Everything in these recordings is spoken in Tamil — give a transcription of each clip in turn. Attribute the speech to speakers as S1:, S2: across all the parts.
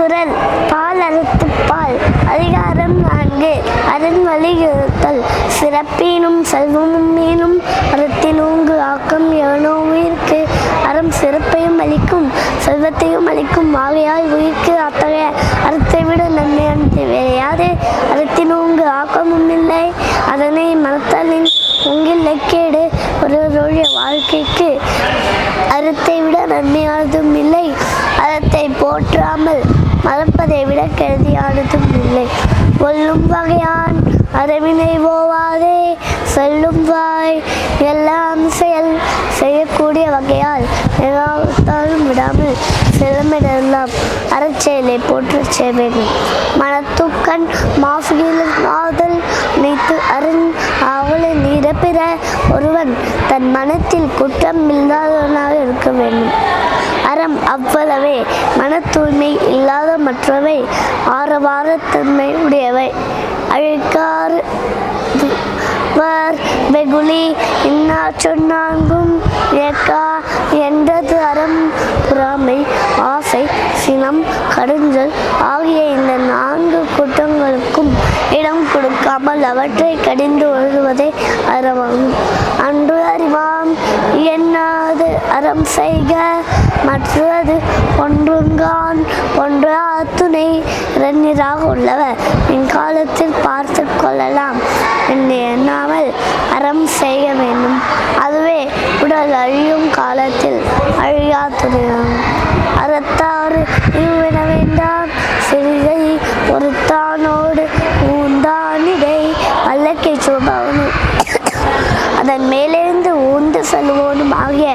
S1: குறள் பால் அறத்துப்பால் அதிகாரம் 4 அரண் வலியுறுத்தல் சிறப்பினும் செல்வமும் மீனும் அறத்தினூங்கு ஆக்கம் எவனோ உயிர்க்கு அறம் சிறப்பையும் அளிக்கும் செல்வத்தையும் அளிக்கும் ஆகையால் உயிர்க்கு அத்தகைய அறத்தை விட நன்மையானது வேறையாது அறத்தினூங்கு ஆக்கமும் இல்லை அதனை மனத்தாலின் உங்கில் லக்கேடு ஒருவருடைய வாழ்க்கைக்கு அறத்தை விட நன்மையானதும் இல்லை அறத்தை போற்றாமல் மறப்பதை விட கருதியானதும் இல்லை கொல்லும் வகையான் அறவினை போவாதே செல்லும் வாய் எல்லாம் செய்யக்கூடிய வகையால் எல்லாத்தாலும் விடாமல் செல்லுமிடெல்லாம் அறச்செயலை போற்றச் செய்ய வேண்டும் மனத்துக்கண் மாசுகில் நினைத்து அரண் அவளை நிரப்பிற ஒருவன் தன் மனத்தில் குற்றம் இல்லாதவனாக இருக்க வேண்டும் அறம் அவ்வளவே மன தூய்மை இல்லாத மற்றவை ஆரவாரத்தன்மை உடையவை அழுக்காறு வெகுளி இன்னா சொன்னாங்கும் ஏக்கா என்றது அறம் பொறாமை ஆசை சினம் கடுஞ்சல் ஆகிய இந்த 4 குற்றங்களுக்கும் இடம் கொடுக்காமல் அவற்றை கடிந்து ஒழுகுவதே அறமாகும் அன்று அறிவாம் எண்ணாது அறம் செய்க மற்றது ஒன்றுங்கான் ஒன்றா துணை இரண்டிராக உள்ளவர் பின்காலத்தில் பார்த்து கொள்ளலாம் என்று எண்ணாமல் அறம் செய்ய வேண்டும் அதுவே உடல் அழியும் காலத்தில் அழியா துணையாகும் அறத்தாறு இருவிட வேண்டாம் சிறுகை ஒருத்தானோடு ஊந்தானிடை வல்லக்கை சோபாவனும் அதன் மேலிருந்து ஊந்து செல்வோனும் ஆகிய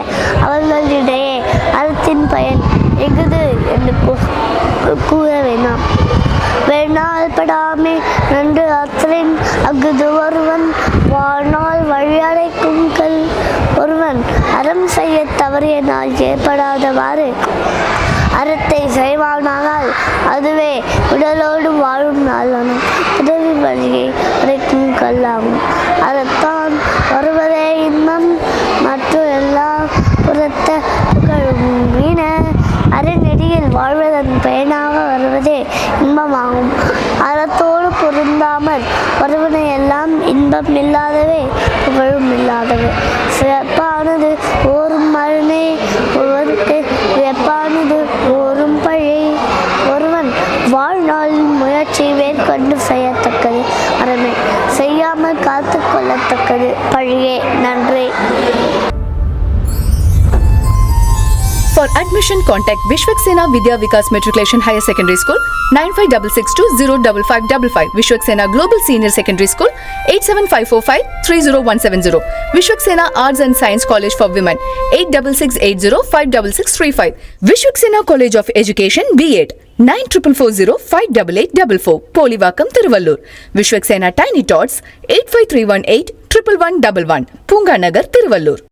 S1: அவர்களிடையே அறத்தின் பயன் எகுது என்று கூற வேண்டாம் வேணால் படாமே நன்று அத்தலின் அகுது ஒருவன் வாழ்நாள் வழியடைக்கும் கல் ஒருவன் அறம் செய்ய தவறிய நாள் ஏற்படாதவாறு அறத்தை செய்வானால் அதுவே உடலோடு வாழும் நாளான உதவி வழியை அடைக்கும் கல்லாகும் அறத்தான் வருவதே இன்பம் மற்றும் எல்லா புறத்த மீன அறநெறியில் வாழ்வதன் பயனாக வருவதே இன்பமாகும் அறத்தோடு பொருந்தாமல் வருவன எல்லாம் இன்பம் இல்லாதவே புகழும் இல்லாதவை சிறப்பானது ஓரும் மரணே ஒருவருக்கு சிறப்பானது ஓரும் பழி ஒருவன் வாழ்நாளின் முயற்சி மேற்கொண்டு செய்யத்தக்கது அறமே செய்யாமல் காத்து கொள்ளத்தக்கது பழியே நன்றி.
S2: For admission, contact Vishwaksena Vidya Vikas Matriculation Higher Secondary School 9566205555, Vishwaksena Global Senior Secondary School 87545-30170, Vishwaksena Arts and Science College for Women 8680566535, Vishwaksena College of Education B.Ed 9440588844, Polivakam, Tiruvallur, Vishwaksena Tiny Tots 85318 11111, Punga Nagar, Tiruvallur.